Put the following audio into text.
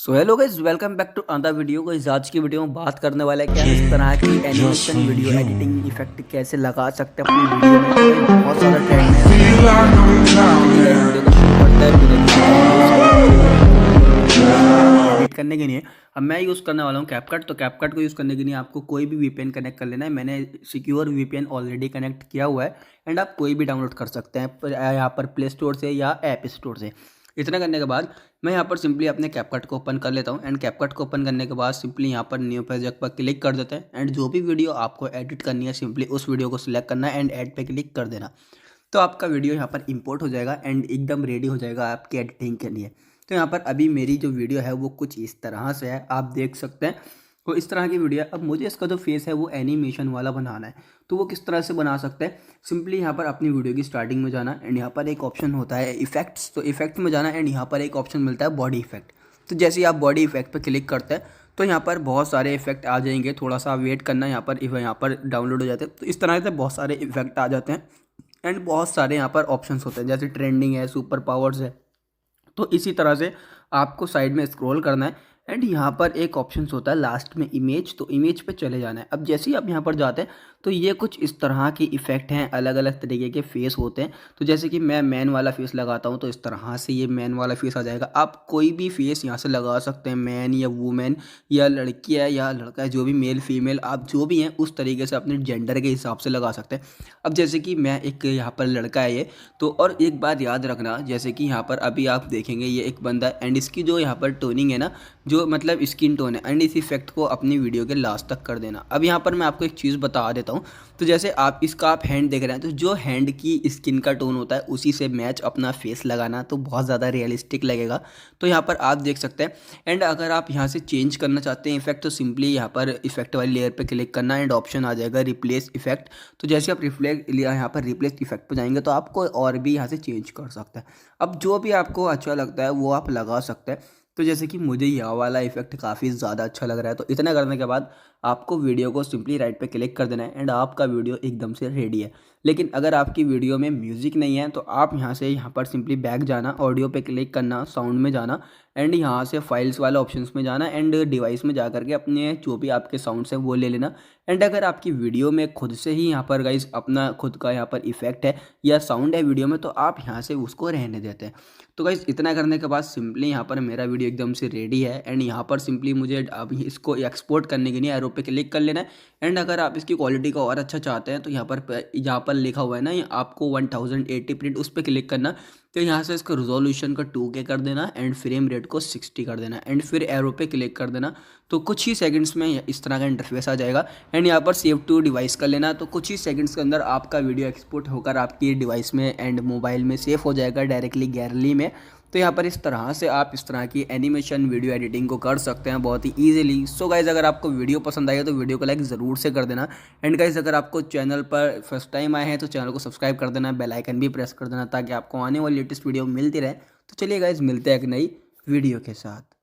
So hello guys, welcome back to another video. Guys आज की video में बात करने वाला है कि इस तरह की एनिमेशन वीडियो एडिटिंग इफेक्ट कैसे लगा सकते हैं अपनी वीडियो में। तो गाइस बहुत सारा ट्रेंड है, चलिए गाइस वीडियो को शुरू करते हैं बिना किसी एडिट करने के लिए। अब मैं यूज़ करने वाला हूँ कैपकट। तो कैपकट को यूज़ करने के लिए आपको कोई भी वीपीएन कनेक्ट कर लेना है। मैंने सिक्योर वीपीएन ऑलरेडी कनेक्ट किया हुआ है एंड आप कोई भी डाउनलोड कर सकते हैं यहाँ पर प्ले स्टोर से या ऐप स्टोर से। इतना करने के बाद मैं यहाँ पर सिंपली अपने कैपकट को ओपन कर लेता हूँ एंड कैपकट को ओपन करने के बाद सिंपली यहाँ पर न्यू प्रोजेक्ट पर क्लिक कर देते हैं एंड जो भी वीडियो आपको एडिट करनी है सिंपली उस वीडियो को सिलेक्ट करना है एंड ऐड पे क्लिक कर देना। तो आपका वीडियो यहाँ पर इंपोर्ट हो जाएगा एंड एकदम रेडी हो जाएगा आपकी एडिटिंग के लिए। तो यहाँ पर अभी मेरी जो वीडियो है वो कुछ इस तरह से है, आप देख सकते हैं। वो इस तरह की वीडियो है। अब मुझे इसका जो फेस है वो एनिमेशन वाला बनाना है, तो वो किस तरह से बना सकते हैं। सिंपली यहाँ पर अपनी वीडियो की स्टार्टिंग में जाना एंड यहाँ पर एक ऑप्शन होता है इफेक्ट्स। तो इफेक्ट में जाना एंड यहाँ पर एक ऑप्शन मिलता है बॉडी इफेक्ट। तो जैसे ही आप बॉडी इफेक्ट पर क्लिक करते हैं तो यहाँ पर बहुत सारे इफेक्ट आ जाएंगे। थोड़ा सा वेट करना, यहाँ पर डाउनलोड हो जाते हैं। तो इस तरह से बहुत सारे इफेक्ट आ जाते हैं एंड बहुत सारे यहाँ पर ऑप्शंस होते हैं, जैसे ट्रेंडिंग है, सुपर पावर्स है। तो इसी तरह से आपको साइड में स्क्रॉल करना है एंड यहाँ पर एक ऑप्शन होता है लास्ट में इमेज। तो इमेज पे चले जाना है। अब जैसे ही आप यहाँ पर जाते हैं तो ये कुछ इस तरह के इफेक्ट हैं, अलग अलग तरीके के फेस होते हैं। तो जैसे कि मैं मैन वाला फेस लगाता हूँ तो इस तरह से ये मैन वाला फेस आ जाएगा। आप कोई भी फेस यहाँ से लगा सकते हैं, मैन या वुमेन या लड़की है या लड़का है, जो भी मेल फीमेल आप जो भी हैं उस तरीके से अपने जेंडर के हिसाब से लगा सकते हैं। अब जैसे कि मैं एक यहाँ पर लड़का है ये, तो और एक बात याद रखना, जैसे कि यहाँ पर अभी आप देखेंगे ये एक बंदा एंड इसकी जो यहाँ पर टोनिंग है ना, जो मतलब स्किन टोन है, एंड इस इफेक्ट को अपनी वीडियो के लास्ट तक कर देना। अब यहाँ पर मैं आपको एक चीज़ बता देता हूँ। तो जैसे आप हैंड देख रहे हैं, तो जो हैंड की स्किन का टोन होता है उसी से मैच अपना फेस लगाना, तो बहुत ज़्यादा रियलिस्टिक लगेगा। तो यहाँ पर आप देख सकते हैं। एंड अगर आप यहाँ से चेंज करना चाहते हैं इफेक्ट, तो सिंपली यहाँ पर इफेक्ट वाली लेयर पर क्लिक करना एंड ऑप्शन आ जाएगा रिप्लेस इफेक्ट। तो जैसे आप यहाँ पर रिप्लेस इफेक्ट पर जाएंगे तो आपको और भी यहाँ से चेंज कर सकते हैं। अब जो भी आपको अच्छा लगता है वो आप लगा सकते हैं। तो जैसे कि मुझे यह वाला इफेक्ट काफ़ी ज़्यादा अच्छा लग रहा है। तो इतना करने के बाद आपको वीडियो को सिंपली राइट पे क्लिक कर देना है एंड आपका वीडियो एकदम से रेडी है। लेकिन अगर आपकी वीडियो में म्यूज़िक नहीं है तो आप यहाँ पर सिंपली बैक जाना, ऑडियो पे क्लिक करना, साउंड में जाना एंड यहाँ से फाइल्स वाले ऑप्शंस में जाना एंड डिवाइस में जा करके अपने जो भी आपके साउंड्स हैं वो ले लेना। एंड अगर आपकी वीडियो में खुद से ही यहाँ पर गाइस अपना खुद का यहाँ पर इफेक्ट है या साउंड है वीडियो में, तो आप यहाँ से उसको रहने देते हैं। तो गाइस इतना करने के बाद सिंपली यहाँ पर मेरा वीडियो एकदम से रेडी है एंड यहाँ पर सिंपली मुझे अब इसको एक्सपोर्ट करने के लिए एरो पे क्लिक कर लेना है। एंड अगर आप इसकी क्वालिटी को और अच्छा चाहते हैं तो यहाँ पर लिखा हुआ है ना, आपको 1080 प्रिंट, उस पर क्लिक करना। तो यहाँ से इसका रिजोल्यूशन का 2K कर देना एंड फ्रेम रेट को 60 कर देना एंड फिर एरो पे क्लिक कर देना। तो कुछ ही सेकंड्स में इस तरह का इंटरफेस आ जाएगा एंड यहाँ पर सेव टू डिवाइस कर लेना। तो कुछ ही सेकंड्स के अंदर आपका वीडियो एक्सपोर्ट होकर आपकी डिवाइस में एंड मोबाइल में सेव हो जाएगा डायरेक्टली गैलरी में। तो यहाँ पर इस तरह से आप इस तरह की एनिमेशन वीडियो एडिटिंग को कर सकते हैं बहुत ही ईजिली। सो गाइज़ अगर आपको वीडियो पसंद आई है तो वीडियो को लाइक ज़रूर से कर देना एंड गाइज़ अगर आपको चैनल पर फर्स्ट टाइम आए हैं तो चैनल को सब्सक्राइब कर देना, बेल आइकन भी प्रेस कर देना ताकि आपको आने वाली लेटेस्ट वीडियो मिलती रहे। तो चलिए गाइज़ मिलते हैं एक नई वीडियो के साथ।